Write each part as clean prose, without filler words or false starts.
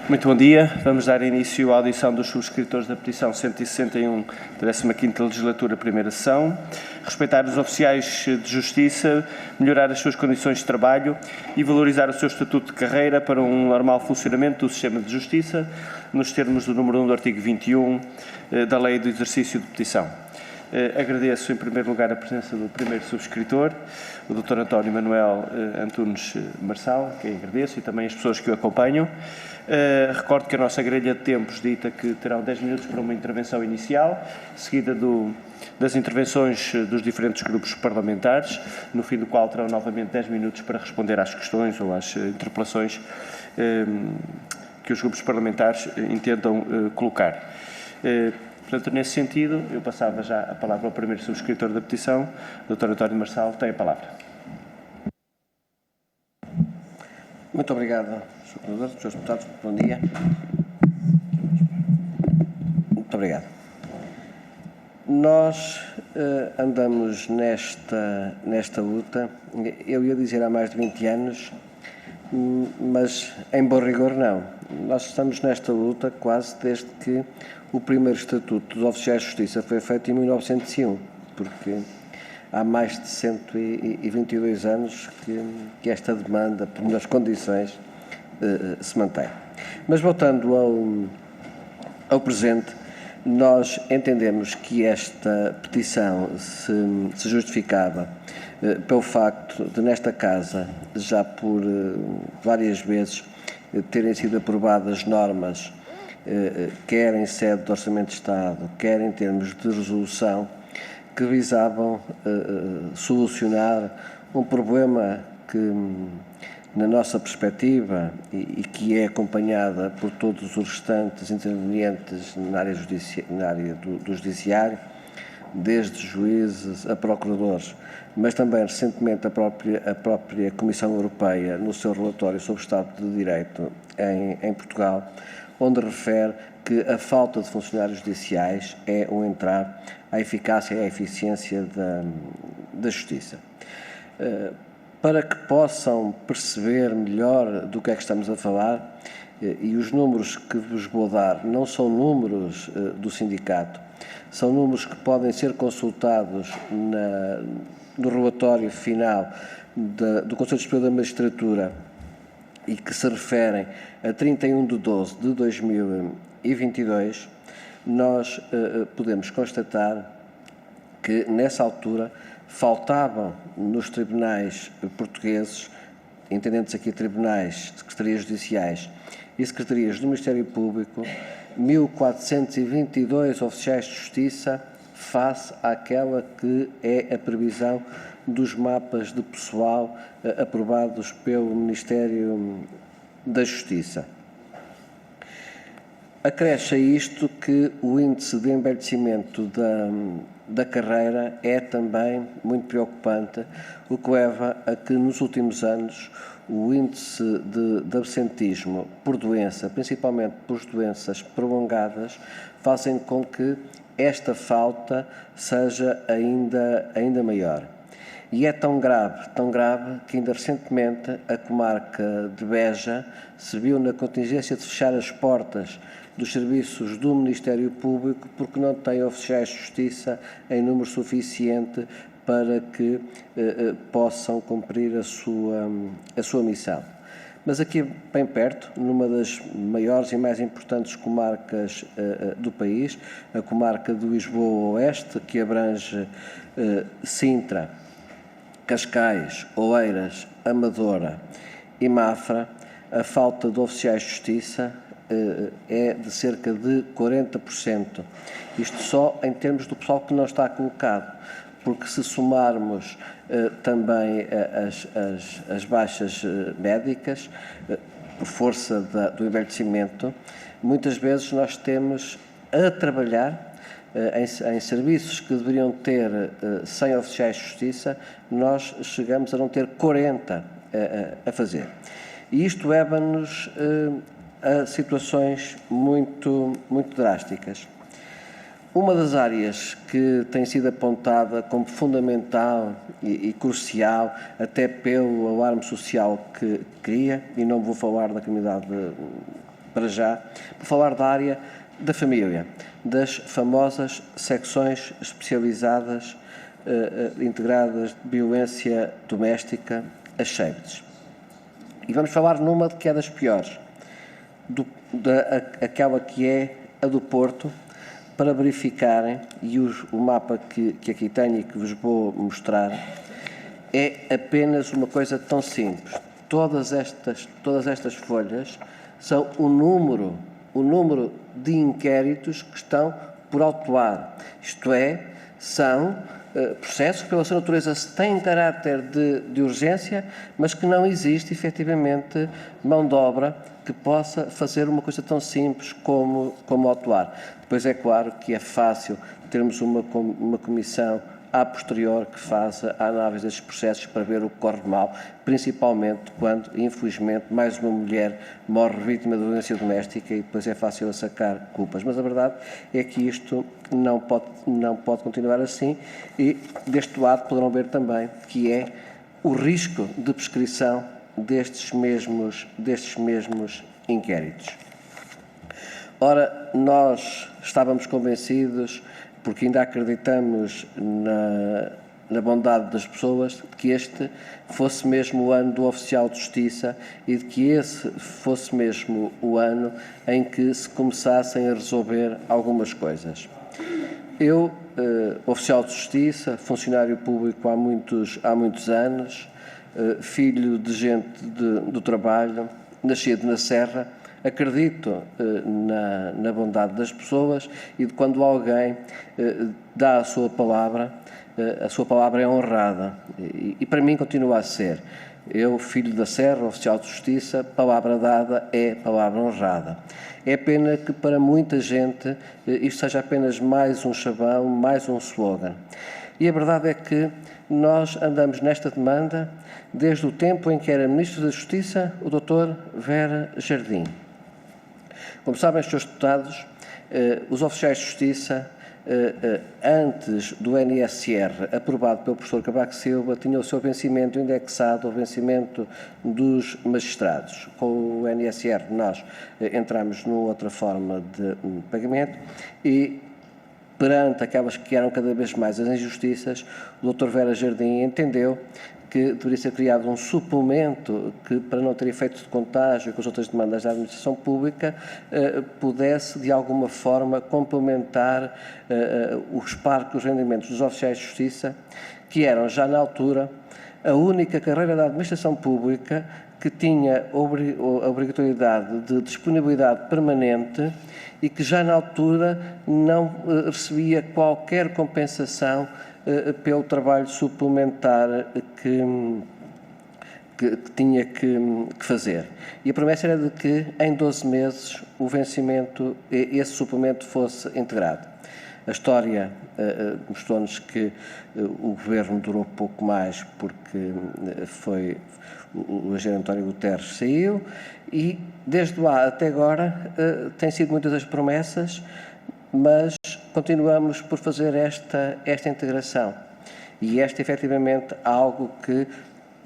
Muito bom dia. Vamos dar início à audição dos subscritores da petição 161 da 15ª Legislatura, primeira sessão. Respeitar os oficiais de justiça, melhorar as suas condições de trabalho e valorizar o seu estatuto de carreira para um normal funcionamento do sistema de justiça, nos termos do número 1 do artigo 21 da Lei do Exercício de Petição. Agradeço, em primeiro lugar, a presença do primeiro subscritor, o Dr. António Manuel Antunes Marçal, que agradeço, e também as pessoas que o acompanham. Recordo que a nossa grelha de tempos dita que terão 10 minutos para uma intervenção inicial, seguida das intervenções dos diferentes grupos parlamentares, no fim do qual terão novamente 10 minutos para responder às questões ou às interpelações que os grupos parlamentares intentam colocar. Portanto, nesse sentido, eu passava já a palavra ao primeiro subscritor da petição, Dr. António Marçal, tem a palavra. Muito obrigado, Sr. Coordenador, Srs. Deputados, bom dia. Muito obrigado. Nós andamos nesta luta, eu ia dizer há mais de 20 anos, mas em bom rigor não. Nós estamos nesta luta quase desde que o primeiro Estatuto dos Oficiais de Justiça foi feito em 1901, porque há mais de 122 anos que esta demanda, por melhores condições, se mantém. Mas voltando ao presente, nós entendemos que esta petição se justificava pelo facto de, nesta Casa, já por várias vezes terem sido aprovadas normas, quer em sede de Orçamento de Estado, quer em termos de resolução, que visavam solucionar um problema que, na nossa perspectiva, e que é acompanhada por todos os restantes intervenientes na área do Judiciário, desde juízes a procuradores, mas também recentemente a própria Comissão Europeia, no seu relatório sobre o Estado de Direito em Portugal, onde refere que a falta de funcionários judiciais é um entrave à eficácia e à eficiência da Justiça. Para que possam perceber melhor do que é que estamos a falar, e os números que vos vou dar não são números do sindicato, são números que podem ser consultados no relatório final do Conselho Superior da Magistratura e que se referem a 31 de 12 de 2022, nós podemos constatar que, nessa altura, faltavam nos tribunais portugueses, entendendo-se aqui tribunais, secretarias judiciais e secretarias do Ministério Público, 1.422 oficiais de justiça face àquela que é a previsão dos mapas de pessoal aprovados pelo Ministério da Justiça. Acresce a isto que o índice de envelhecimento da carreira é também muito preocupante, o que leva a que nos últimos anos o índice de absentismo por doença, principalmente por doenças prolongadas, fazem com que esta falta seja ainda maior. E é tão grave que ainda recentemente a comarca de Beja se viu na contingência de fechar as portas dos serviços do Ministério Público porque não tem oficiais de justiça em número suficiente para que possam cumprir a sua missão. Mas aqui bem perto, numa das maiores e mais importantes comarcas do país, a comarca de Lisboa Oeste, que abrange Sintra, Cascais, Oeiras, Amadora e Mafra, a falta de oficiais de justiça é de cerca de 40%. Isto só em termos do pessoal que não está colocado, porque se somarmos também as baixas médicas, por força do envelhecimento, muitas vezes nós temos a trabalhar em serviços que deveriam ter 100 oficiais de justiça, nós chegamos a não ter 40 a fazer. E isto leva-nos a situações muito drásticas. Uma das áreas que tem sido apontada como fundamental e crucial, até pelo alarme social que cria, e não vou falar da criminalidade para já, por falar da área da família, das famosas secções especializadas integradas de violência doméstica, as SHAPES. E vamos falar numa que é das piores, aquela que é a do Porto, para verificarem, e o mapa que aqui tenho e que vos vou mostrar, é apenas uma coisa tão simples. Todas estas folhas são o número de inquéritos que estão por autuar. Isto é, são processos que, pela sua natureza, têm caráter de urgência, mas que não existe, efetivamente, mão de obra que possa fazer uma coisa tão simples como autuar. Depois é claro que é fácil termos uma comissão a posterior que faça a análise destes processos para ver o que corre mal, principalmente quando, infelizmente, mais uma mulher morre vítima de violência doméstica e depois é fácil sacar culpas. Mas a verdade é que isto não pode continuar assim e deste lado poderão ver também que é o risco de prescrição destes mesmos inquéritos. Ora, nós estávamos convencidos, porque ainda acreditamos na bondade das pessoas, de que este fosse mesmo o ano do oficial de justiça e de que esse fosse mesmo o ano em que se começassem a resolver algumas coisas. Eu, oficial de justiça, funcionário público há muitos anos, filho de gente do trabalho, nascido na Serra, acredito na bondade das pessoas e de quando alguém dá a sua palavra é honrada e para mim continua a ser. Eu, filho da Serra, oficial de justiça, palavra dada é palavra honrada. É pena que para muita gente isto seja apenas mais um chavão, mais um slogan. E a verdade é que nós andamos nesta demanda desde o tempo em que era Ministro da Justiça o Dr. Vera Jardim. Como sabem, Srs. Deputados, os oficiais de justiça, antes do NSR aprovado pelo professor Cavaco Silva, tinham o seu vencimento indexado ao vencimento dos magistrados. Com o NSR nós entramos numa outra forma de pagamento e, perante aquelas que eram cada vez mais as injustiças, o Dr. Vera Jardim entendeu que deveria ser criado um suplemento que, para não ter efeitos de contágio com as outras demandas da administração pública, pudesse, de alguma forma, complementar os parcos rendimentos dos oficiais de justiça, que eram, já na altura, a única carreira da administração pública que tinha a obrigatoriedade de disponibilidade permanente e que, já na altura, não recebia qualquer compensação pelo trabalho suplementar que tinha que fazer. E a promessa era de que, em 12 meses, o vencimento, esse suplemento fosse integrado. A história mostrou-nos que o Governo durou pouco mais porque o engenheiro António Guterres saiu e, desde lá até agora, têm sido muitas as promessas, mas continuamos por fazer esta integração. E esta, efetivamente, algo que,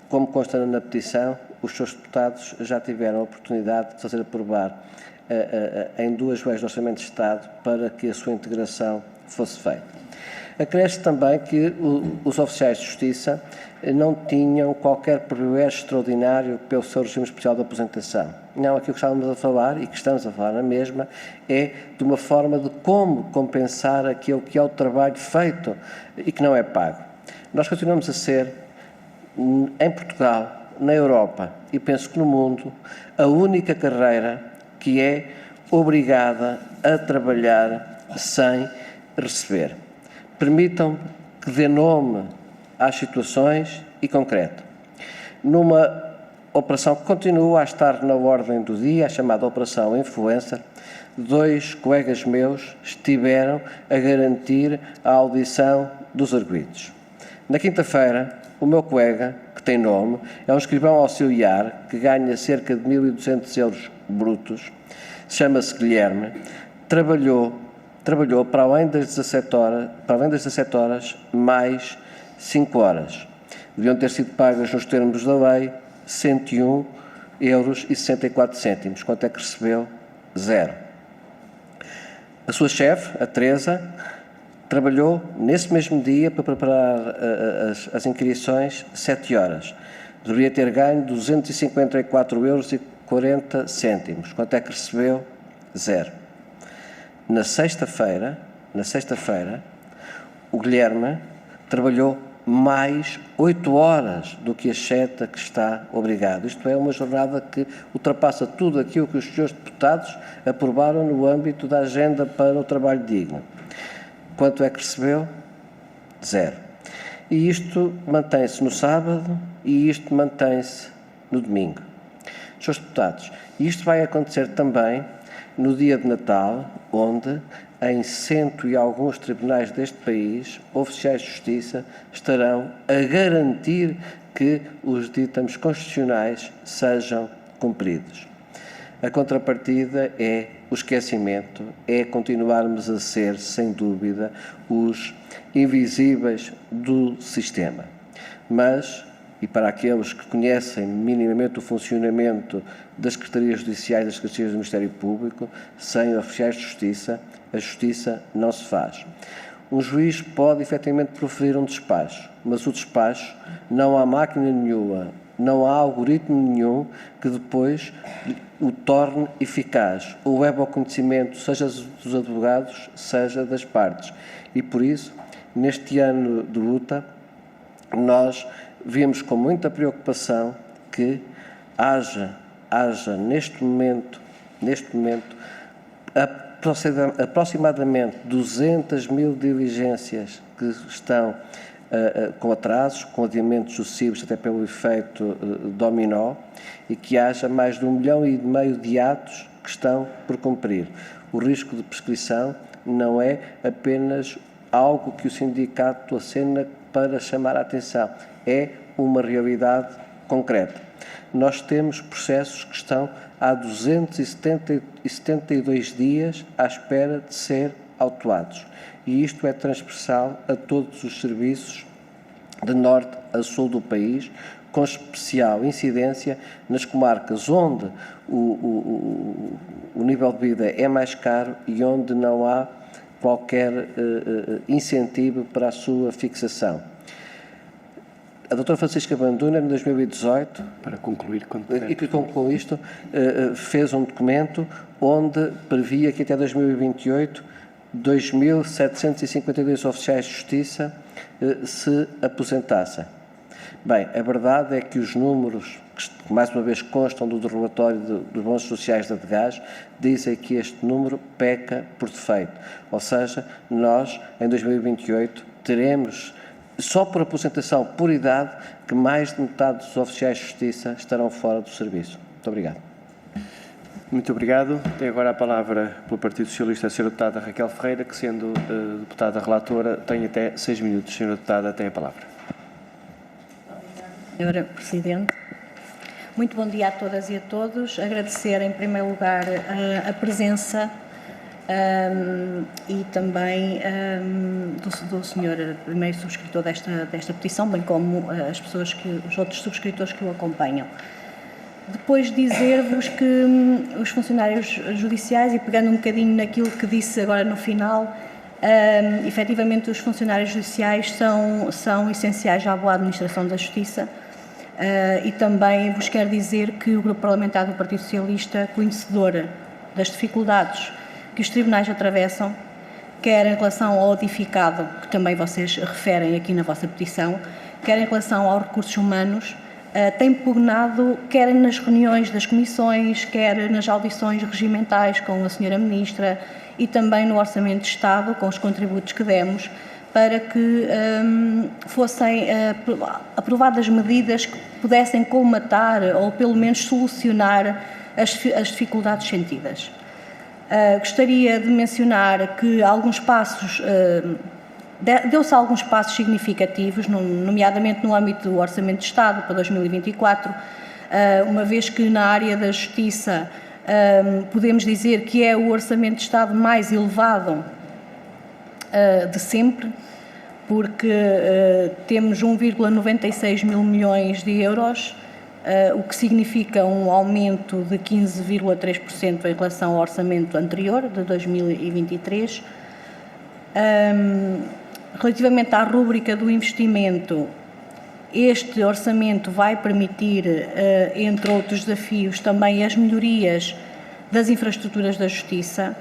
como consta na petição, os seus deputados já tiveram a oportunidade de fazer aprovar em 2 leis de Orçamento de Estado para que a sua integração fosse feita. Acresce também que os oficiais de justiça não tinham qualquer privilégio extraordinário pelo seu regime especial de aposentação. Não, aquilo que estávamos a falar e que estamos a falar na mesma é de uma forma de como compensar aquilo que é o trabalho feito e que não é pago. Nós continuamos a ser, em Portugal, na Europa e penso que no mundo, a única carreira que é obrigada a trabalhar sem receber. Permitam-me que dê nome às situações e concreto. Numa operação que continua a estar na ordem do dia, a chamada Operação Influencer, 2 colegas meus estiveram a garantir a audição dos arguidos. Na quinta-feira, o meu colega, que tem nome, é um escrivão auxiliar que ganha cerca de 1.200 euros brutos, chama-se Guilherme, trabalhou para além das 17 horas, mais 5 horas. Deviam ter sido pagas nos termos da lei 101,64 €. Quanto é que recebeu? 0. A sua chefe, a Teresa, trabalhou nesse mesmo dia para preparar as inscrições 7 horas. Deveria ter ganho 254,40 €. Quanto é que recebeu? 0. Na sexta-feira, o Guilherme trabalhou mais 8 horas do que a cheta que está obrigado. Isto é uma jornada que ultrapassa tudo aquilo que os senhores deputados aprovaram no âmbito da agenda para o trabalho digno. Quanto é que recebeu? 0. E isto mantém-se no sábado e isto mantém-se no domingo. Senhores deputados, isto vai acontecer também no dia de Natal, onde em 100 e alguns tribunais deste país, oficiais de justiça estarão a garantir que os ditames constitucionais sejam cumpridos. A contrapartida é o esquecimento, é continuarmos a ser, sem dúvida, os invisíveis do sistema. Mas, e para aqueles que conhecem minimamente o funcionamento das Secretarias Judiciais e das Secretarias do Ministério Público, sem oficiais de justiça, a justiça não se faz. Um juiz pode efetivamente proferir um despacho, mas o despacho não há máquina nenhuma, não há algoritmo nenhum que depois o torne eficaz, ou leve ao conhecimento, seja dos advogados, seja das partes. E por isso, neste ano de luta, nós vemos com muita preocupação que haja neste momento aproximadamente 200 mil diligências que estão com atrasos, com adiamentos sucessivos até pelo efeito dominó, e que haja mais de 1,5 milhão de atos que estão por cumprir. O risco de prescrição não é apenas algo que o sindicato acena para chamar a atenção, é uma realidade concreta. Nós temos processos que estão há 272 dias à espera de ser autuados. E isto é transversal a todos os serviços de norte a sul do país, com especial incidência nas comarcas onde o nível de vida é mais caro e onde não há qualquer incentivo para a sua fixação. A doutora Francisca Banduna, em 2018, para concluir, e que concluiu isto, fez um documento onde previa que até 2028 2.752 oficiais de justiça se aposentassem. Bem, a verdade é que os números, que mais uma vez constam do relatório dos bónus sociais da DGAS, dizem que este número peca por defeito. Ou seja, nós, em 2028, teremos, só por aposentação por idade, que mais de metade dos oficiais de justiça estarão fora do serviço. Muito obrigado. Muito obrigado. Tem agora a palavra pelo Partido Socialista a Sra. Deputada Raquel Ferreira, que, sendo deputada relatora, tem até 6 minutos. Sra. Deputada, tem a palavra. Senhora Presidente, muito bom dia a todas e a todos. Agradecer, em primeiro lugar, a presença e também do Sr. primeiro subscritor desta petição, bem como os outros subscritores que o acompanham. Depois dizer-vos que os funcionários judiciais, e pegando um bocadinho naquilo que disse agora no final, efetivamente os funcionários judiciais são essenciais à boa administração da Justiça, e também vos quero dizer que o Grupo Parlamentar do Partido Socialista, conhecedor das dificuldades que os tribunais atravessam, quer em relação ao edificado, que também vocês referem aqui na vossa petição, quer em relação aos recursos humanos, tem pugnado, quer nas reuniões das comissões, quer nas audições regimentais com a Sra. Ministra e também no Orçamento de Estado, com os contributos que demos, para que fossem aprovadas medidas que pudessem colmatar ou pelo menos solucionar as dificuldades sentidas. Gostaria de mencionar que alguns passos, deu-se alguns passos significativos, nomeadamente no âmbito do Orçamento de Estado para 2024, uma vez que na área da Justiça podemos dizer que é o Orçamento de Estado mais elevado de sempre, porque temos 1,96 mil milhões de euros o que significa um aumento de 15,3% em relação ao orçamento anterior, de 2023. Relativamente à rúbrica do investimento, este orçamento vai permitir, entre outros desafios, também as melhorias das infraestruturas da Justiça.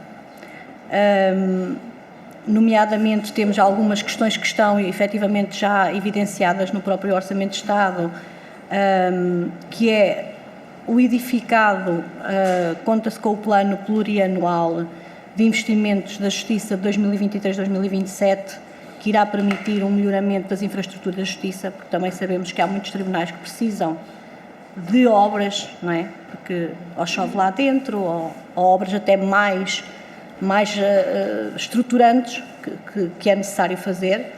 Nomeadamente, temos algumas questões que estão efetivamente já evidenciadas no próprio Orçamento de Estado, que é o edificado, conta-se com o plano plurianual de investimentos da Justiça de 2023-2027, que irá permitir um melhoramento das infraestruturas da Justiça, porque também sabemos que há muitos tribunais que precisam de obras, não é? Porque ou chove lá dentro, ou obras até mais estruturantes que é necessário fazer.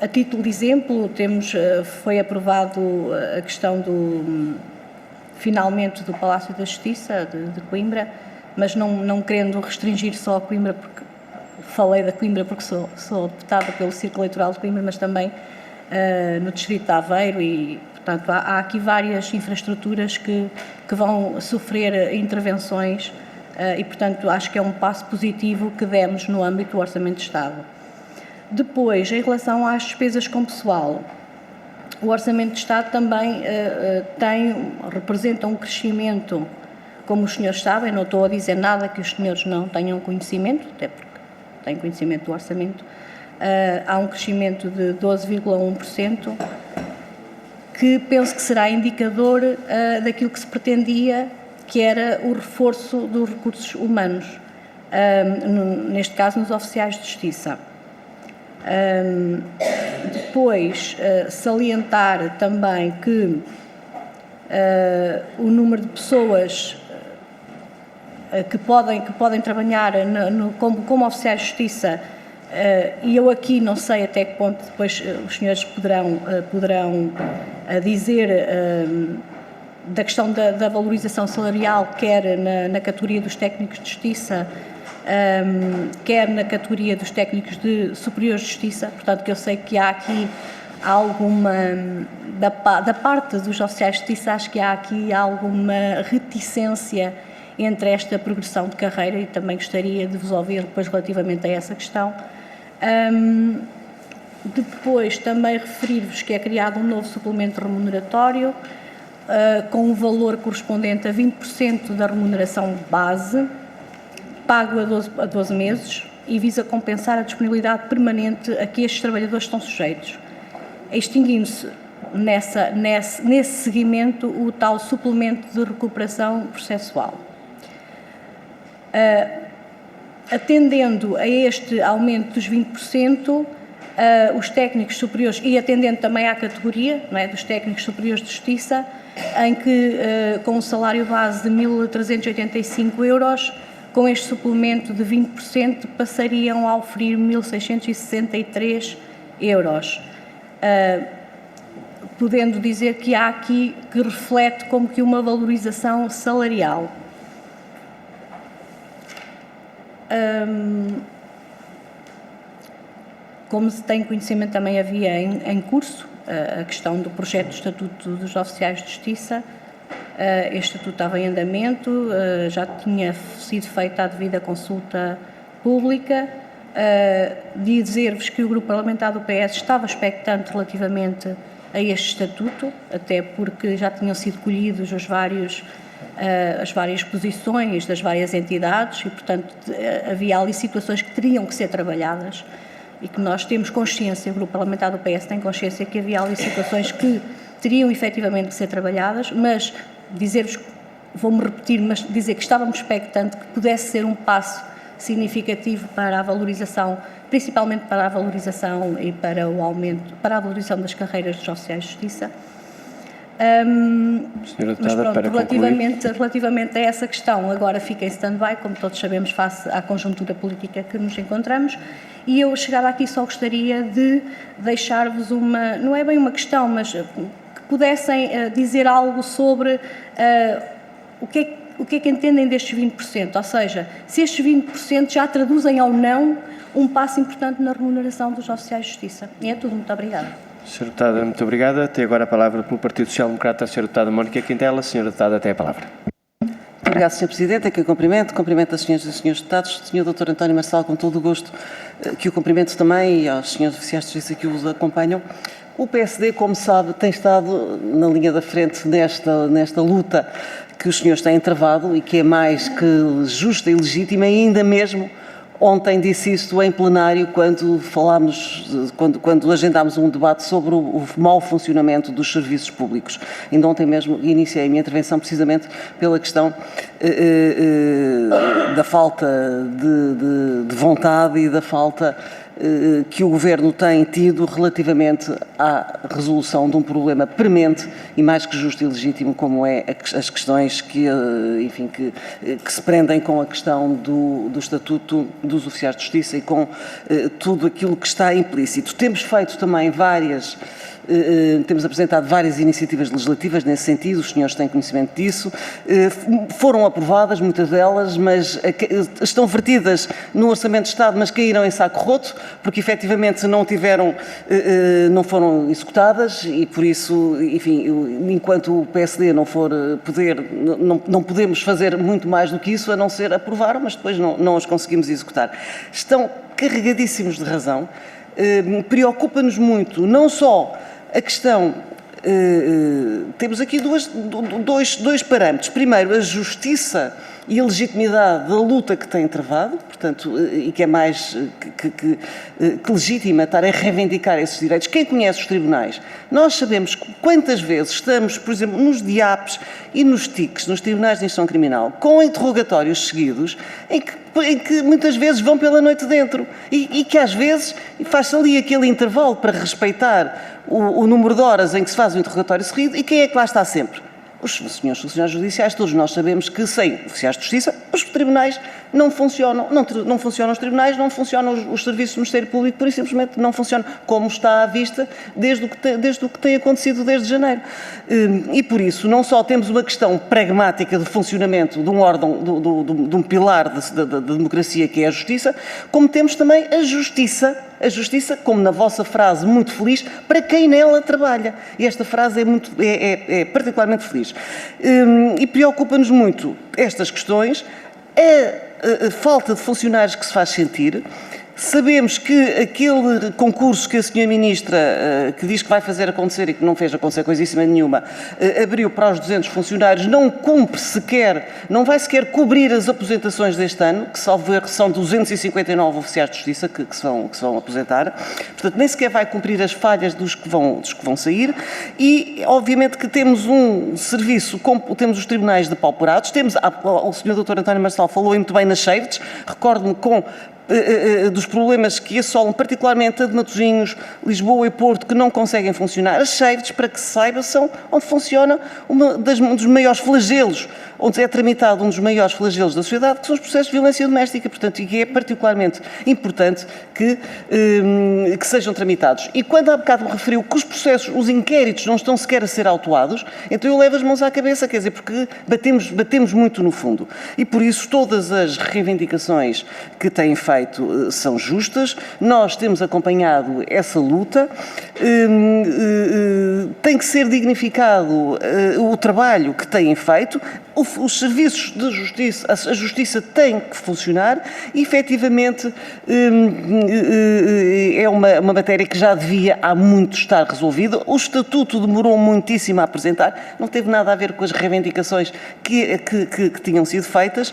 A título de exemplo, foi aprovado a questão finalmente do Palácio da Justiça de Coimbra, mas não querendo restringir só a Coimbra, porque falei da Coimbra porque sou deputada pelo Círculo Eleitoral de Coimbra, mas também no Distrito de Aveiro e, portanto, há aqui várias infraestruturas que vão sofrer intervenções e, portanto, acho que é um passo positivo que demos no âmbito do Orçamento de Estado. Depois, em relação às despesas com pessoal, o Orçamento de Estado também representa um crescimento, como os senhores sabem, não estou a dizer nada que os senhores não tenham conhecimento, até porque têm conhecimento do orçamento, há um crescimento de 12,1%, que penso que será indicador daquilo que se pretendia, que era o reforço dos recursos humanos, neste caso nos oficiais de justiça. Depois, salientar também que o número de pessoas que podem trabalhar como oficiais de justiça, e eu aqui não sei até que ponto depois os senhores poderão dizer da questão da valorização salarial, quer na categoria dos técnicos de justiça, quer na categoria dos técnicos superiores de justiça. Portanto, que eu sei que há aqui alguma, da parte dos oficiais de justiça, acho que há aqui alguma reticência entre esta progressão de carreira, e também gostaria de vos ouvir depois relativamente a essa questão. Depois, também referir-vos que é criado um novo suplemento remuneratório, com um valor correspondente a 20% da remuneração base, pago a 12 meses, e visa compensar a disponibilidade permanente a que estes trabalhadores estão sujeitos, extinguindo-se nesse seguimento o tal suplemento de recuperação processual. Atendendo a este aumento dos 20%, os técnicos superiores, e atendendo também à categoria, não é, dos técnicos superiores de justiça, em que com um salário base de 1.385 euros, com este suplemento de 20%, passariam a oferir 1.663 euros. Podendo dizer que há aqui que reflete como que uma valorização salarial. Como se tem conhecimento, também havia em curso a questão do projeto de Estatuto dos Oficiais de Justiça. Este estatuto estava em andamento, já tinha sido feita a devida consulta pública. Dizer-vos que o grupo parlamentar do PS estava expectante relativamente a este estatuto, até porque já tinham sido colhidos as várias posições das várias entidades e, portanto, havia ali situações que teriam que ser trabalhadas e que nós temos consciência, o grupo parlamentar do PS tem consciência que havia ali situações que teriam efetivamente que ser trabalhadas, mas dizer-vos, vou-me repetir, mas dizer que estávamos expectantes que pudesse ser um passo significativo para a valorização, principalmente para a valorização e para o aumento, para a valorização das carreiras dos oficiais de justiça. Mas pronto, relativamente a essa questão, agora fica em stand-by, como todos sabemos, face à conjuntura política que nos encontramos, e eu, chegada aqui, só gostaria de deixar-vos não é bem uma questão, mas que pudessem dizer algo sobre o que é que entendem destes 20%, ou seja, se estes 20% já traduzem ou não um passo importante na remuneração dos oficiais de justiça. E é tudo, muito obrigada. Sra. Deputada, muito obrigada. Tem agora a palavra pelo Partido Social Democrata a Sra. Deputada Mónica Quintela. Sra. Deputada, tem a palavra. Muito obrigada, Sr. Presidente. É que eu cumprimento as senhoras e senhores deputados, Sr. Dr. António Marçal, com todo o gosto, que o cumprimento também, e aos senhores oficiais de justiça que os acompanham. O PSD, como sabe, tem estado na linha da frente nesta luta que os senhores têm travado e que é mais que justa e legítima, e ainda mesmo ontem disse isto em plenário quando agendámos um debate sobre o mau funcionamento dos serviços públicos. Ainda ontem mesmo iniciei a minha intervenção precisamente pela questão da falta de vontade e da falta que o Governo tem tido relativamente à resolução de um problema premente e mais que justo e legítimo, como é as questões que se prendem com a questão do Estatuto dos Oficiais de Justiça e com tudo aquilo que está implícito. Temos feito também temos apresentado várias iniciativas legislativas nesse sentido, os senhores têm conhecimento disso, foram aprovadas, muitas delas, mas estão vertidas no Orçamento de Estado, mas caíram em saco roto, porque efetivamente não foram executadas e por isso, enfim, enquanto o PSD não for não podemos fazer muito mais do que isso, a não ser aprovar, mas depois não os conseguimos executar. Estão carregadíssimos de razão, preocupa-nos muito, não só a questão, temos aqui dois parâmetros. Primeiro, a justiça e a legitimidade da luta que tem travado, portanto, e que é mais que legítima estar a reivindicar esses direitos. Quem conhece os tribunais, nós sabemos quantas vezes estamos, por exemplo, nos DIAPs e nos TICs, nos Tribunais de Instrução Criminal, com interrogatórios seguidos, em que muitas vezes vão pela noite dentro e que às vezes faz-se ali aquele intervalo para respeitar o número de horas em que se faz o interrogatório seguido e quem é que lá está sempre? Os senhores funcionários judiciais, todos nós sabemos que sem oficiais de justiça os tribunais não funcionam, não funcionam os tribunais, não funcionam os serviços do Ministério Público, por isso simplesmente não funcionam, como está à vista desde o que tem acontecido desde janeiro. E por isso, não só temos uma questão pragmática de funcionamento de um órgão, de um pilar da democracia que é a justiça, como temos também a justiça, como na vossa frase muito feliz, para quem nela trabalha. E esta frase é particularmente feliz. E preocupa-nos muito estas questões, a falta de funcionários que se faz sentir. Sabemos que aquele concurso que a Sra. Ministra, que diz que vai fazer acontecer e que não fez acontecer coisíssima nenhuma, abriu para os 200 funcionários, não cumpre sequer, não vai sequer cobrir as aposentações deste ano, que salvo erro são 259 oficiais de justiça que se vão aposentar, portanto nem sequer vai cumprir as falhas dos que vão sair e obviamente que temos um serviço, temos os tribunais depauperados, o Sr. Dr. António Marçal falou muito bem nas Seives, recordo-me dos problemas que assolam particularmente a de Matosinhos, Lisboa e Porto, que não conseguem funcionar. As Seives, para que se saiba, são onde funciona um dos maiores flagelos, onde é tramitado um dos maiores flagelos da sociedade, que são os processos de violência doméstica, portanto, e que é particularmente importante que sejam tramitados. E quando há bocado me referiu que os inquéritos não estão sequer a ser autuados, então eu levo as mãos à cabeça, quer dizer, porque batemos muito no fundo. E por isso todas as reivindicações que têm feito são justas, nós temos acompanhado essa luta, tem que ser dignificado o trabalho que têm feito, os serviços de justiça, a justiça tem que funcionar e, efetivamente, é uma matéria que já devia há muito estar resolvida. O Estatuto demorou muitíssimo a apresentar, não teve nada a ver com as reivindicações que tinham sido feitas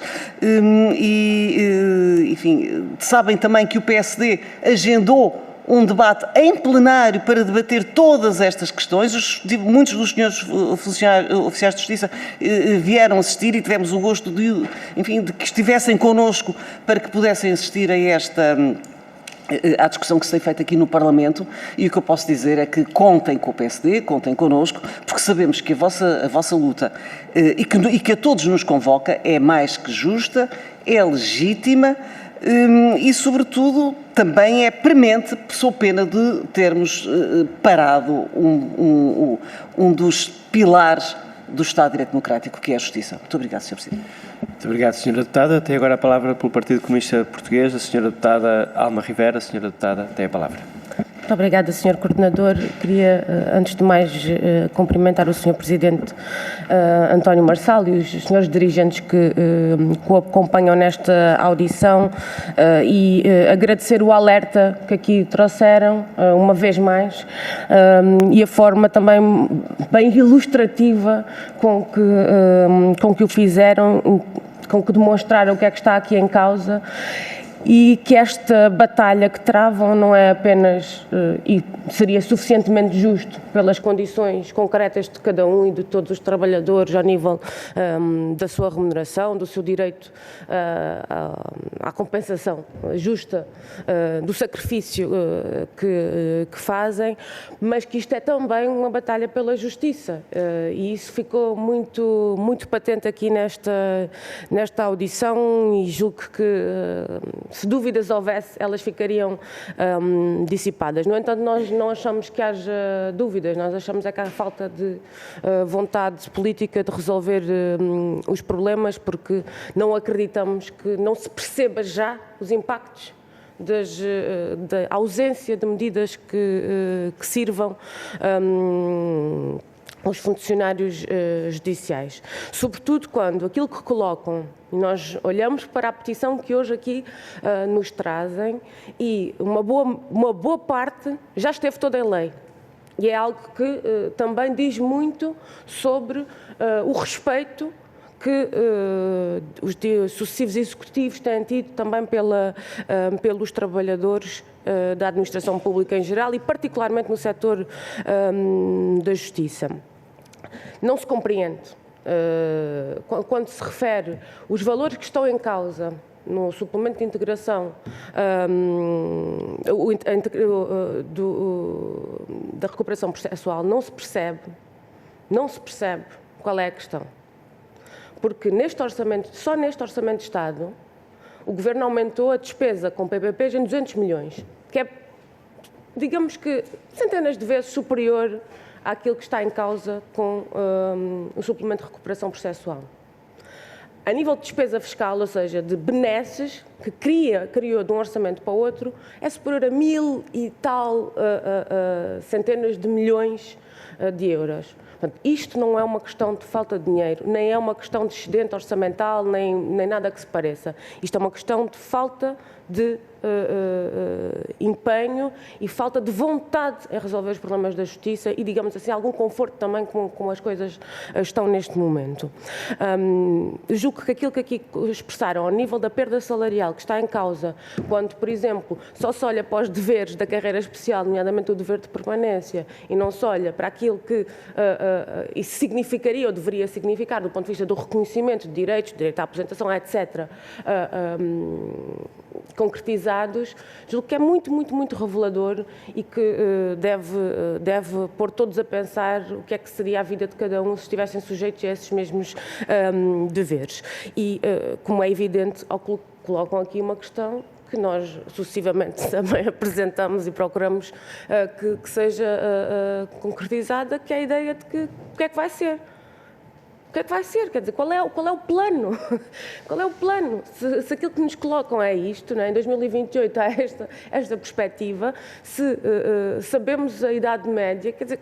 enfim, sabem também que o PSD agendou um debate em plenário para debater todas estas questões. Muitos dos senhores oficiais de justiça vieram assistir e tivemos o gosto de que estivessem connosco para que pudessem assistir à discussão que se tem feito aqui no Parlamento, e o que eu posso dizer é que contem com o PSD, contem connosco, porque sabemos que a vossa luta e que a todos nos convoca é mais que justa, é legítima e, sobretudo, também é premente, sob pena de termos parado um dos pilares do Estado de Direito Democrático, que é a Justiça. Muito obrigado, Sr. Presidente. Muito obrigado, Sra. Deputada. Tem agora a palavra pelo Partido Comunista Português, a Sra. Deputada Alma Rivera. Sra. Deputada, tem a palavra. Muito obrigada, Sr. Coordenador. Queria, antes de mais, cumprimentar o Sr. Presidente António Marçal e os senhores dirigentes que o acompanham nesta audição e agradecer o alerta que aqui trouxeram, uma vez mais, e a forma também bem ilustrativa com que o fizeram, com que demonstraram o que é que está aqui em causa. E que esta batalha que travam não é apenas, e seria suficientemente justo pelas condições concretas de cada um e de todos os trabalhadores ao nível da sua remuneração, do seu direito à compensação justa do sacrifício que fazem, mas que isto é também uma batalha pela justiça. E isso ficou muito, muito patente aqui nesta audição e julgo que se dúvidas houvesse, elas ficariam dissipadas. No entanto, nós não achamos que haja dúvidas, nós achamos é que há falta de vontade política de resolver os problemas, porque não acreditamos que não se perceba já os impactos da ausência de medidas que sirvam aos funcionários judiciais, sobretudo quando aquilo que colocam, nós olhamos para a petição que hoje aqui nos trazem e uma boa parte já esteve toda em lei. E é algo que também diz muito sobre o respeito que os sucessivos executivos têm tido também pelos trabalhadores da administração pública em geral e particularmente no setor da justiça. Não se compreende, quando se refere os valores que estão em causa no suplemento de integração da recuperação processual, não se percebe qual é a questão. Porque só neste Orçamento de Estado, o Governo aumentou a despesa com PPPs em 200 milhões, que é, digamos que, centenas de vezes superior àquilo que está em causa com o suplemento de recuperação processual. A nível de despesa fiscal, ou seja, de benesses, que criou de um orçamento para o outro, é superior a 1000 e tal centenas de milhões de euros. Portanto, isto não é uma questão de falta de dinheiro, nem é uma questão de excedente orçamental, nem nada que se pareça. Isto é uma questão de falta de empenho e falta de vontade em resolver os problemas da justiça e, digamos assim, algum conforto também como as coisas estão neste momento. Julgo que aquilo que aqui expressaram ao nível da perda salarial que está em causa, quando, por exemplo, só se olha para os deveres da carreira especial, nomeadamente o dever de permanência, e não se olha para aquilo que isso significaria ou deveria significar do ponto de vista do reconhecimento de direitos, direito à aposentação, etc., concretizados, julgo que é muito, muito, muito revelador e que deve pôr todos a pensar o que é que seria a vida de cada um se estivessem sujeitos a esses mesmos deveres. E, como é evidente, colocam aqui uma questão que nós sucessivamente também apresentamos e procuramos que seja concretizada, que é a ideia de que o que é que vai ser. O que é que vai ser? Quer dizer, qual é o plano? Qual é o plano? Se aquilo que nos colocam é isto, não é? Em 2028 há esta perspectiva, se sabemos a idade média, quer dizer,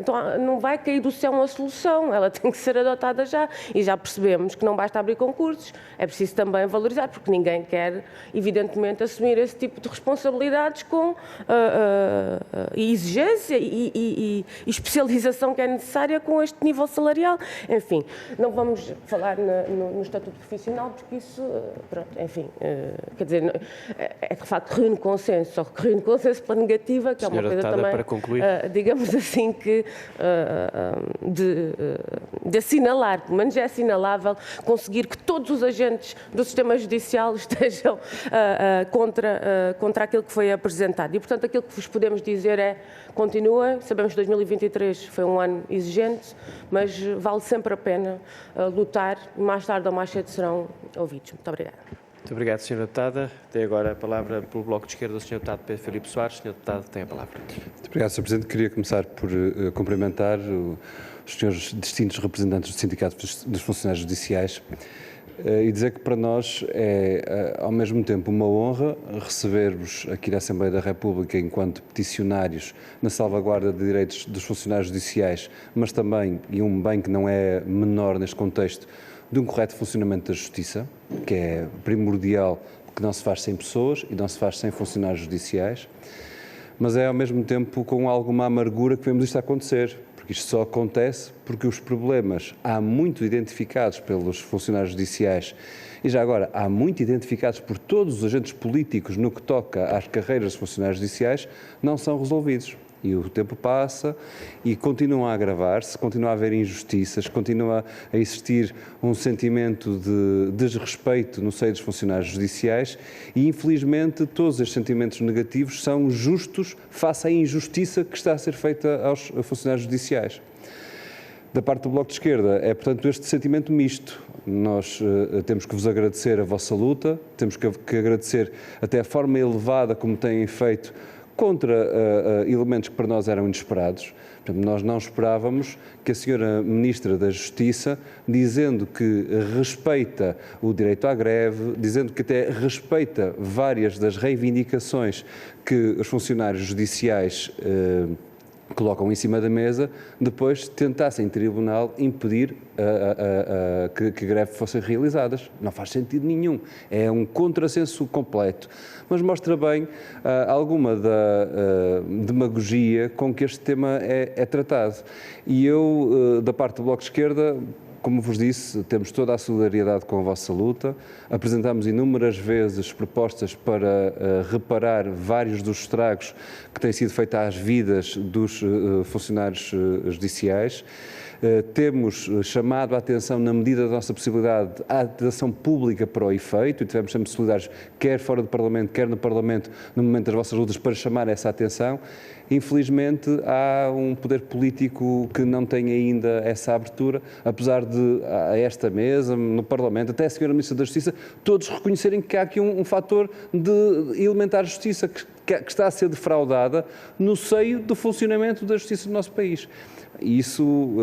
então, não vai cair do céu uma solução, ela tem que ser adotada já. E já percebemos que não basta abrir concursos, é preciso também valorizar, porque ninguém quer, evidentemente, assumir esse tipo de responsabilidades com exigência e especialização que é necessária com este nível salarial. Enfim, não vamos falar no estatuto profissional, porque isso, pronto, enfim, quer dizer, é de facto reúne consenso, só que reúne consenso pela negativa, que é uma coisa também, para concluir, digamos assim, que de assinalar, pelo menos é assinalável, conseguir que todos os agentes do sistema judicial estejam contra aquilo que foi apresentado. E, portanto, aquilo que vos podemos dizer é, continuem, sabemos que 2023 foi um ano exigente, mas vale sempre a pena lutar, e mais tarde ou mais cedo serão ouvidos. Muito obrigada. Muito obrigado, Sra. Deputada. Tem agora a palavra pelo Bloco de Esquerda o Sr. Deputado Pedro Filipe Soares. Sr. Deputado, tem a palavra. Muito obrigado, Sr. Presidente. Queria começar por cumprimentar os senhores distintos representantes do Sindicato dos Funcionários Judiciais e dizer que para nós é, ao mesmo tempo, uma honra receber-vos aqui na Assembleia da República enquanto peticionários na salvaguarda de direitos dos funcionários judiciais, mas também, e um bem que não é menor neste contexto, de um correto funcionamento da Justiça, que é primordial, que não se faz sem pessoas e não se faz sem funcionários judiciais, mas é ao mesmo tempo com alguma amargura que vemos isto acontecer, porque isto só acontece porque os problemas há muito identificados pelos funcionários judiciais e já agora há muito identificados por todos os agentes políticos no que toca às carreiras dos funcionários judiciais, não são resolvidos. E o tempo passa e continuam a agravar-se, continua a haver injustiças, continua a existir um sentimento de desrespeito no seio dos funcionários judiciais e, infelizmente, todos estes sentimentos negativos são justos face à injustiça que está a ser feita aos funcionários judiciais. Da parte do Bloco de Esquerda é, portanto, este sentimento misto. Nós temos que vos agradecer a vossa luta, temos que agradecer até a forma elevada como têm feito contra elementos que para nós eram inesperados. Portanto, nós não esperávamos que a senhora Ministra da Justiça, dizendo que respeita o direito à greve, dizendo que até respeita várias das reivindicações que os funcionários judiciais colocam em cima da mesa, depois tentassem em tribunal impedir que greves fossem realizadas. Não faz sentido nenhum. É um contrassenso completo. Mas mostra bem alguma da demagogia com que este tema é tratado. E eu, da parte do Bloco de Esquerda, como vos disse, temos toda a solidariedade com a vossa luta, apresentamos inúmeras vezes propostas para reparar vários dos estragos que têm sido feitos às vidas dos funcionários judiciais. Temos chamado a atenção, na medida da nossa possibilidade, à atenção pública para o efeito, e tivemos sempre solidários, quer fora do Parlamento, quer no Parlamento, no momento das vossas lutas, para chamar essa atenção. Infelizmente, há um poder político que não tem ainda essa abertura, apesar de, a esta mesa, no Parlamento, até a Sra. Ministra da Justiça, todos reconhecerem que há aqui um fator de elementar justiça que está a ser defraudada no seio do funcionamento da justiça do nosso país. Isso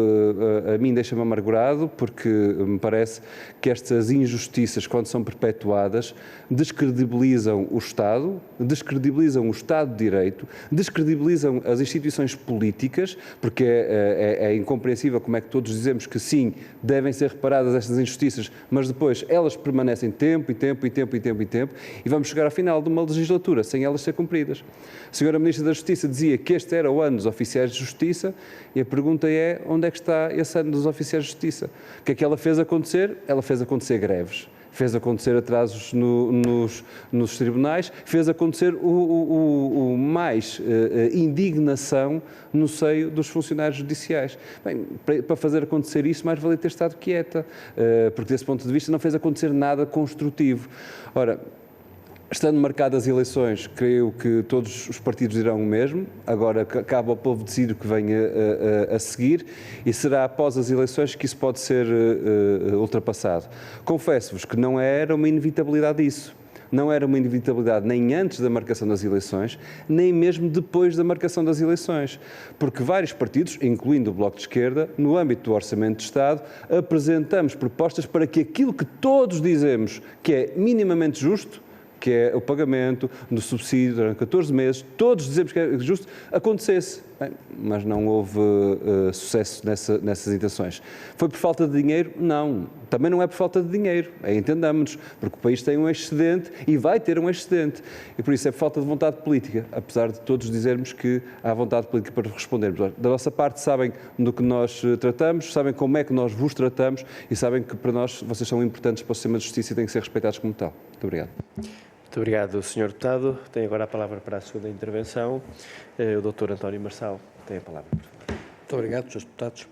a mim deixa-me amargurado, porque me parece que estas injustiças, quando são perpetuadas, descredibilizam o Estado, descredibilizam o Estado de Direito, descredibilizam as instituições políticas, porque é incompreensível como é que todos dizemos que sim, devem ser reparadas estas injustiças, mas depois elas permanecem tempo e vamos chegar ao final de uma legislatura sem elas ser cumpridas. A Sra. Ministra da Justiça dizia que este era o ano dos oficiais de justiça e a pergunta é, onde é que está esse ano dos oficiais de justiça? O que é que ela fez acontecer? Ela fez acontecer greves, fez acontecer atrasos nos tribunais, fez acontecer o mais indignação no seio dos funcionários judiciais. Bem, para fazer acontecer isso, mais valia ter estado quieta, porque desse ponto de vista não fez acontecer nada construtivo. Ora, estando marcadas as eleições, creio que todos os partidos dirão o mesmo. Agora cabe ao povo decidir o que vem a seguir e será após as eleições que isso pode ser ultrapassado. Confesso-vos que não era uma inevitabilidade isso. Não era uma inevitabilidade nem antes da marcação das eleições, nem mesmo depois da marcação das eleições, porque vários partidos, incluindo o Bloco de Esquerda, no âmbito do Orçamento de Estado, apresentamos propostas para que aquilo que todos dizemos que é minimamente justo, que é o pagamento do subsídio durante 14 meses, todos dizemos que é justo, acontecesse. Bem, mas não houve sucesso nessas intenções. Foi por falta de dinheiro? Não. Também não é por falta de dinheiro, entendamos-nos, porque o país tem um excedente e vai ter um excedente. E por isso é por falta de vontade política, apesar de todos dizermos que há vontade política para respondermos. Da nossa parte sabem do que nós tratamos, sabem como é que nós vos tratamos e sabem que para nós vocês são importantes para o sistema de justiça e têm que ser respeitados como tal. Muito obrigado. Muito obrigado, Sr. Deputado. Tem agora a palavra para a segunda intervenção. O Dr. António Marçal tem a palavra. Muito obrigado, Srs. Deputados.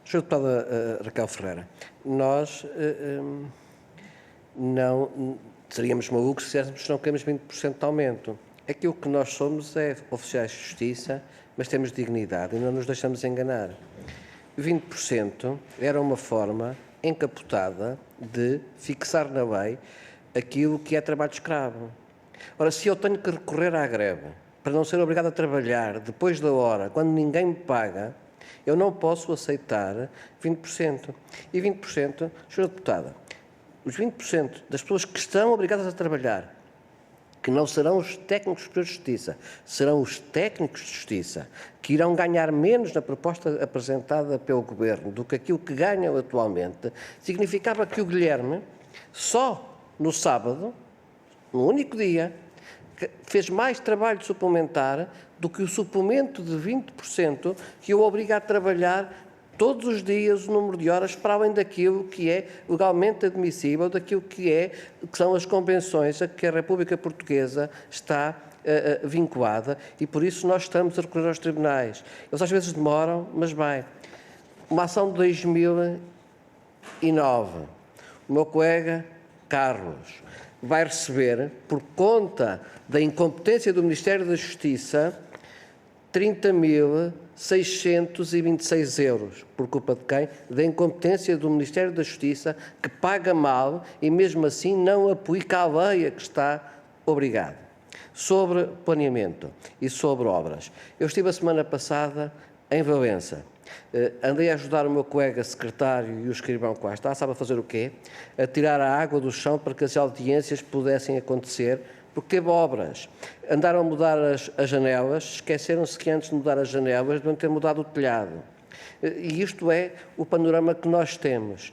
Sra. Deputada Raquel Ferreira, nós não seríamos malucos se disséssemos que não queremos 20% de aumento. Aquilo que nós somos é oficiais de justiça, mas temos dignidade e não nos deixamos enganar. 20% era uma forma encapotada de fixar na lei aquilo que é trabalho escravo. Ora, se eu tenho que recorrer à greve para não ser obrigado a trabalhar depois da hora, quando ninguém me paga, eu não posso aceitar 20%. E 20%, Sra. Deputada, os 20% das pessoas que estão obrigadas a trabalhar, que não serão os técnicos superiores de justiça, serão os técnicos de justiça, que irão ganhar menos na proposta apresentada pelo Governo do que aquilo que ganham atualmente, significava que o Guilherme, só no sábado, no único dia, fez mais trabalho suplementar do que o suplemento de 20% que o obriga a trabalhar todos os dias o número de horas para além daquilo que é legalmente admissível, daquilo que são as convenções a que a República Portuguesa está vinculada, e por isso nós estamos a recorrer aos tribunais. Eles às vezes demoram, mas bem. Uma ação de 2009, o meu colega Carlos vai receber, por conta da incompetência do Ministério da Justiça, 30.626 euros. Por culpa de quem? Da incompetência do Ministério da Justiça, que paga mal e mesmo assim não aplica a lei a que está obrigado. Sobre planeamento e sobre obras. Eu estive a semana passada em Valença. Andei a ajudar o meu colega secretário e o escrivão que lá está, sabe a fazer o quê? A tirar a água do chão para que as audiências pudessem acontecer, porque teve obras. Andaram a mudar as janelas, esqueceram-se que antes de mudar as janelas deviam ter mudado o telhado. E isto é o panorama que nós temos.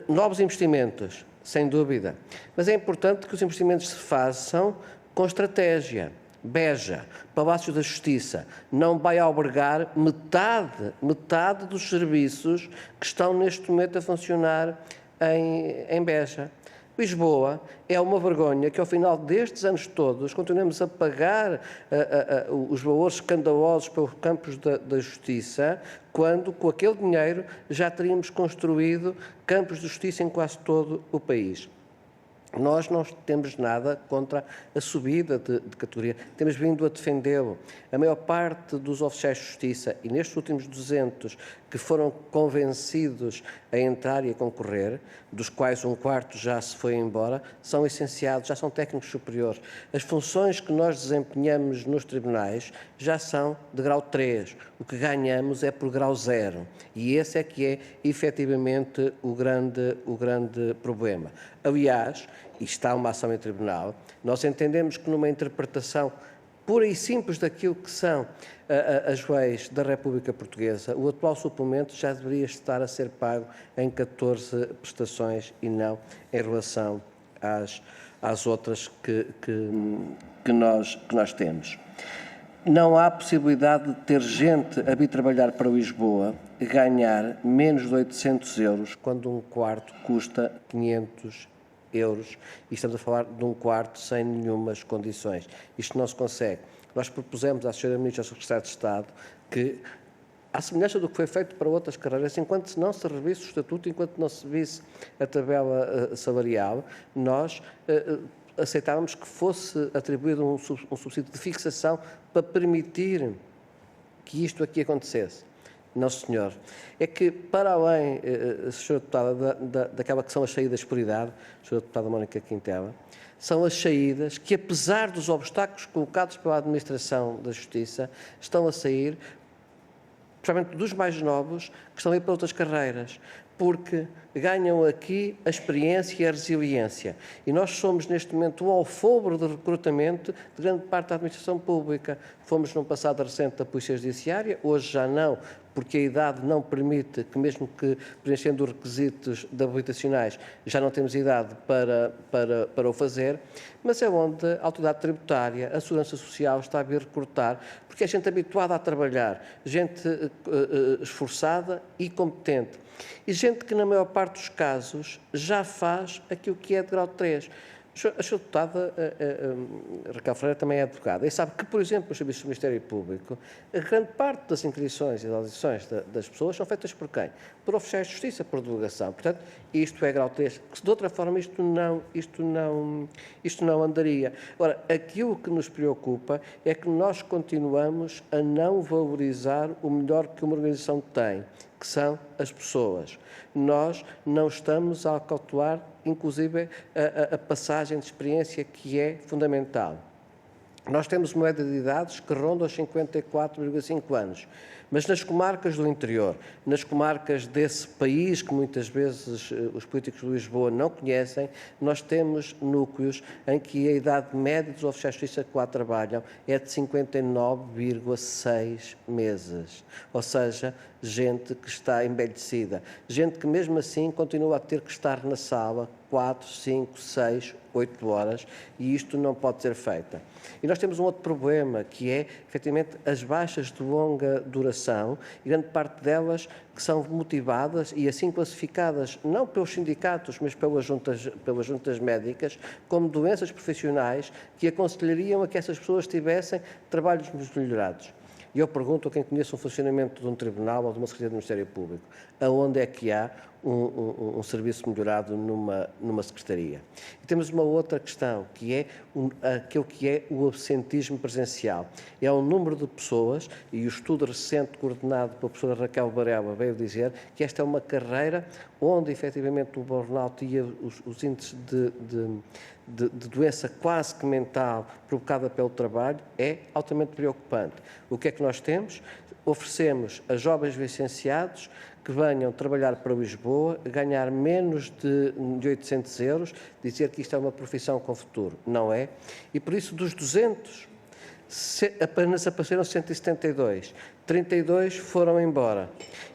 Novos investimentos, sem dúvida, mas é importante que os investimentos se façam com estratégia. Beja, Palácio da Justiça, não vai albergar metade dos serviços que estão neste momento a funcionar em Beja. Lisboa é uma vergonha que ao final destes anos todos continuemos a pagar os valores escandalosos pelos campos da Justiça, quando com aquele dinheiro já teríamos construído campos de justiça em quase todo o país. Nós não temos nada contra a subida de categoria, temos vindo a defendê-lo. A maior parte dos oficiais de justiça, e nestes últimos 200 que foram convencidos a entrar e a concorrer, dos quais um quarto já se foi embora, são licenciados, já são técnicos superiores. As funções que nós desempenhamos nos tribunais já são de grau 3. O que ganhamos é por grau 0. E esse é que é, efetivamente, o grande problema. Aliás, e está uma ação em tribunal, nós entendemos que numa interpretação pura e simples daquilo que são as leis da República Portuguesa, o atual suplemento já deveria estar a ser pago em 14 prestações e não em relação às outras que nós temos. Não há possibilidade de ter gente a vir trabalhar para Lisboa e ganhar menos de 800 euros, quando um quarto custa 500 euros, e estamos a falar de um quarto sem nenhumas condições. Isto não se consegue. Nós propusemos à Sra. Ministra e ao Secretário de Estado que, à semelhança do que foi feito para outras carreiras, enquanto não se revisse o estatuto, enquanto não se visse a tabela salarial, nós aceitávamos que fosse atribuído um subsídio de fixação para permitir que isto aqui acontecesse. Não, senhor. É que, para além, Sra. Deputada, daquela que são as saídas por idade, Sra. Deputada Mónica Quintela, são as saídas que, apesar dos obstáculos colocados pela Administração da Justiça, estão a sair, principalmente dos mais novos, que estão a ir para outras carreiras, porque ganham aqui a experiência e a resiliência. E nós somos, neste momento, o alfobre de recrutamento de grande parte da administração pública. Fomos, num passado recente, da Polícia Judiciária, hoje já não, porque a idade não permite que, mesmo que preenchendo os requisitos habilitacionais, já não temos idade para o fazer, mas é onde a autoridade tributária, a segurança social está a vir recrutar, porque é gente habituada a trabalhar, gente esforçada e competente. E gente que, na maior parte dos casos, já faz aquilo que é de grau 3. A Sra. Deputada Raquel Ferreira também é advogada e sabe que, por exemplo, nos serviços do Ministério Público, a grande parte das inquirições e das audições das pessoas são feitas por quem? Por oficiais de justiça, por delegação. Portanto, isto é grau 3. De outra forma, isto não andaria. Ora, aquilo que nos preocupa é que nós continuamos a não valorizar o melhor que uma organização tem, que são as pessoas. Nós não estamos a acautelar, inclusive, a passagem de experiência que é fundamental. Nós temos uma média de idades que ronda os 54,5 anos, mas nas comarcas do interior, nas comarcas desse país que muitas vezes os políticos de Lisboa não conhecem, nós temos núcleos em que a idade média dos oficiais de justiça que lá trabalham é de 59,6 meses, ou seja, gente que está envelhecida, gente que mesmo assim continua a ter que estar na sala 4, 5, 6, 8 horas, e isto não pode ser feito. E nós temos um outro problema, que é, efetivamente, as baixas de longa duração, e grande parte delas que são motivadas e assim classificadas, não pelos sindicatos, mas pelas juntas médicas, como doenças profissionais que aconselhariam a que essas pessoas tivessem trabalhos melhorados. E eu pergunto a quem conhece o funcionamento de um tribunal ou de uma secretaria do Ministério Público, aonde é que há um serviço melhorado numa secretaria? E temos uma outra questão, que é aquilo que é o absentismo presencial. É o número de pessoas, e o estudo recente coordenado pela professora Raquel Varela veio dizer que esta é uma carreira onde, efetivamente, o burnout e os índices de doença quase que mental provocada pelo trabalho é altamente preocupante. O que é que nós temos? Oferecemos a jovens licenciados que venham trabalhar para Lisboa, ganhar menos de 800 euros, dizer que isto é uma profissão com futuro. Não é. E por isso, dos 200, apenas apareceram 172. 32 foram embora.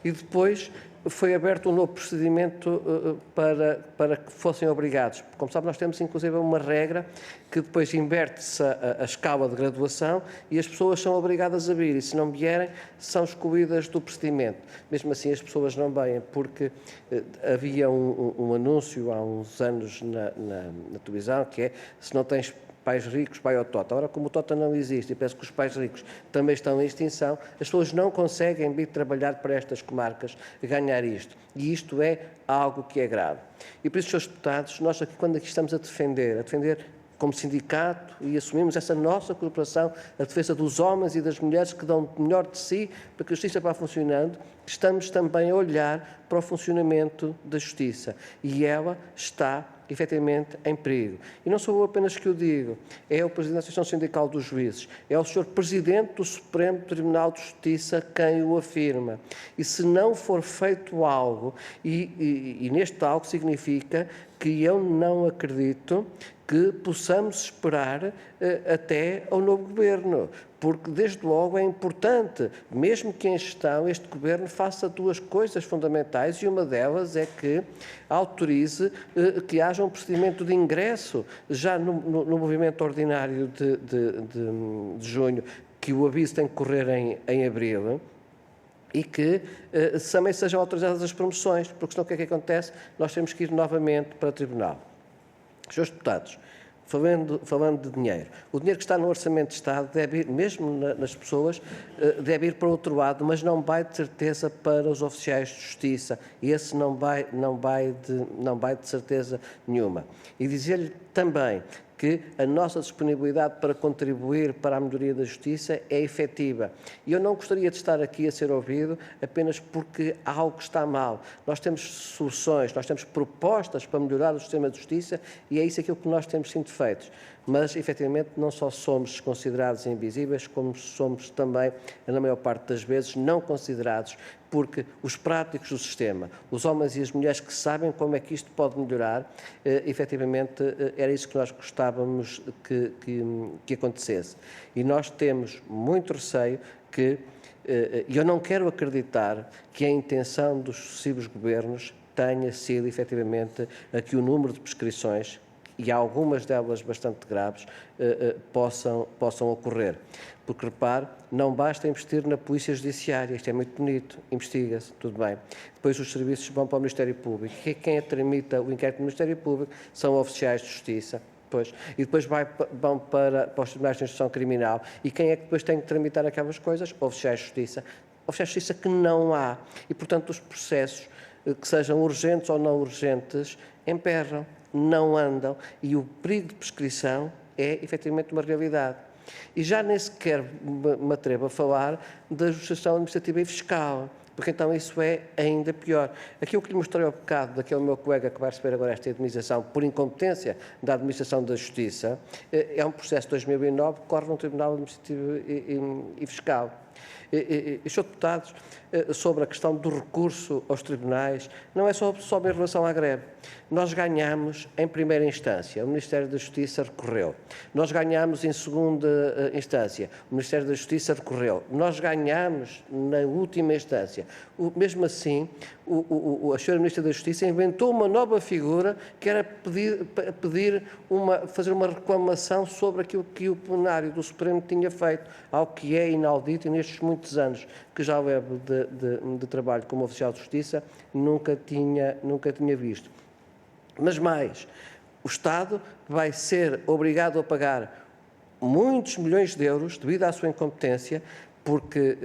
E depois foi aberto um novo procedimento para que fossem obrigados. Como sabe, nós temos inclusive uma regra que depois inverte-se a escala de graduação e as pessoas são obrigadas a vir, e se não vierem são excluídas do procedimento. Mesmo assim as pessoas não vêm, porque havia um anúncio há uns anos na televisão, que é: se não tens pais ricos, vai ao Tota. Ora, como o Tota não existe e parece que os pais ricos também estão em extinção, as pessoas não conseguem vir trabalhar para estas comarcas e ganhar isto. E isto é algo que é grave. E por isso, Srs. Deputados, nós aqui, quando aqui estamos a defender como sindicato, e assumimos essa nossa corporação, a defesa dos homens e das mulheres que dão o melhor de si para que a justiça vá funcionando, estamos também a olhar para o funcionamento da justiça. E ela está efetivamente em perigo. E não sou eu apenas que o digo, é o Presidente da Associação Sindical dos Juízes, é o Sr. Presidente do Supremo Tribunal de Justiça quem o afirma. E se não for feito algo, e neste algo significa que eu não acredito que possamos esperar até ao novo governo, porque desde logo é importante, mesmo que em gestão, este governo faça duas coisas fundamentais, e uma delas é que autorize que haja um procedimento de ingresso já no movimento ordinário de junho, que o aviso tem que correr em abril, e que também sejam autorizadas as promoções, porque senão o que é que acontece? Nós temos que ir novamente para o Tribunal. Srs. Deputados, falando de dinheiro, o dinheiro que está no Orçamento de Estado deve ir, mesmo nas pessoas, deve ir para o outro lado, mas não vai de certeza para os oficiais de justiça. Esse não vai de certeza nenhuma. E dizer-lhe também que a nossa disponibilidade para contribuir para a melhoria da justiça é efetiva. E eu não gostaria de estar aqui a ser ouvido apenas porque algo está mal. Nós temos soluções, nós temos propostas para melhorar o sistema de justiça, e é isso aquilo que nós temos sido feitos. Mas, efetivamente, não só somos considerados invisíveis, como somos também, na maior parte das vezes, não considerados, porque os práticos do sistema, os homens e as mulheres que sabem como é que isto pode melhorar, efetivamente, era isso que nós gostávamos que acontecesse. E nós temos muito receio que, e eu não quero acreditar que a intenção dos sucessivos governos tenha sido, efetivamente, que o número de prescrições, e há algumas delas bastante graves, possam ocorrer. Porque, repare, não basta investir na Polícia Judiciária, isto é muito bonito, investiga-se, tudo bem. Depois os serviços vão para o Ministério Público. Quem tramita o inquérito do Ministério Público são oficiais de justiça. E depois vão para os tribunais de instrução criminal. E quem é que depois tem que tramitar aquelas coisas? Oficiais de justiça. Oficiais de justiça que não há. E, portanto, os processos, que sejam urgentes ou não urgentes, emperram, não andam, e o perigo de prescrição é, efetivamente, uma realidade. E já nem sequer me atrevo a falar da justiça administrativa e fiscal, porque porque então isso é ainda pior. Aquilo que lhe mostrei ao bocado daquele meu colega que vai receber agora esta indemnização por incompetência da Administração da Justiça, é um processo de 2009 que corre no Tribunal Administrativo e Fiscal. E, Sr. Deputados, sobre a questão do recurso aos tribunais, não é só em relação à greve. Nós ganhamos em primeira instância, o Ministério da Justiça recorreu. Nós ganhamos em segunda instância, o Ministério da Justiça recorreu. Nós ganhamos na última instância. Mesmo assim, a Sra. Ministra da Justiça inventou uma nova figura que era fazer uma reclamação sobre aquilo que o plenário do Supremo tinha feito, algo que é inaudito e nestes muitos anos que já levo de trabalho como oficial de Justiça, nunca tinha visto. Mas mais, o Estado vai ser obrigado a pagar muitos milhões de euros devido à sua incompetência, porque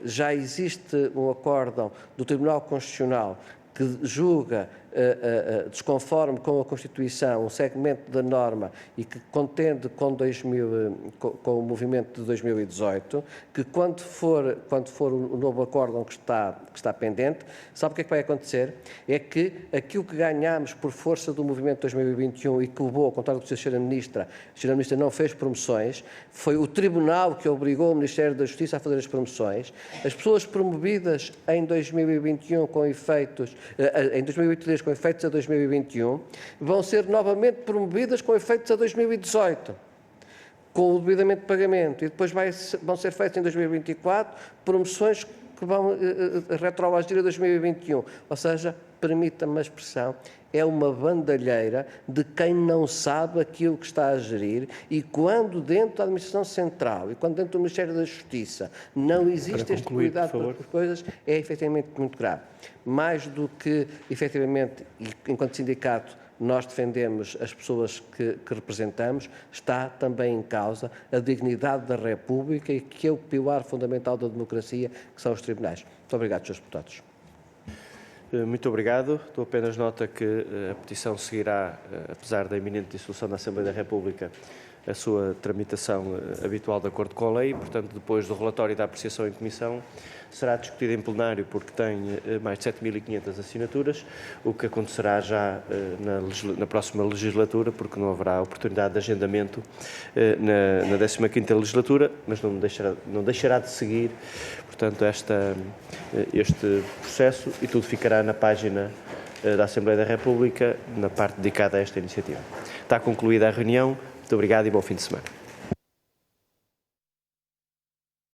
já existe um acórdão do Tribunal Constitucional que julga desconforme com a Constituição um segmento da norma e que contende com o movimento de 2018, que quando for o novo acórdão que está pendente, sabe o que é que vai acontecer? É que aquilo que ganhámos por força do movimento de 2021 e que levou, ao contrário do que a Sra. Ministra não fez promoções, foi o Tribunal que obrigou o Ministério da Justiça a fazer as promoções. As pessoas promovidas em 2021 com efeitos, em 2023 com efeitos a 2021, vão ser novamente promovidas com efeitos a 2018, com o devidamente pagamento, e depois vão ser feitas em 2024 promoções que vão retroagir a 2021. Ou seja, permita-me a expressão, é uma bandalheira de quem não sabe aquilo que está a gerir, e quando dentro da Administração Central e quando dentro do Ministério da Justiça não existe este cuidado para as coisas, é efetivamente muito grave. Mais do que, efetivamente, e enquanto sindicato, nós defendemos as pessoas que representamos, está também em causa a dignidade da República e que é o pilar fundamental da democracia, que são os tribunais. Muito obrigado, Srs. Deputados. Muito obrigado. Dou apenas nota que a petição seguirá, apesar da iminente dissolução da Assembleia da República, a sua tramitação habitual de acordo com a lei, portanto, depois do relatório e da apreciação em comissão, será discutida em plenário porque tem mais de 7.500 assinaturas, o que acontecerá já na próxima legislatura, porque não haverá oportunidade de agendamento na 15ª legislatura, mas não deixará de seguir, portanto, este processo, e tudo ficará na página da Assembleia da República, na parte dedicada a esta iniciativa. Está concluída a reunião. Muito obrigado e bom fim de semana.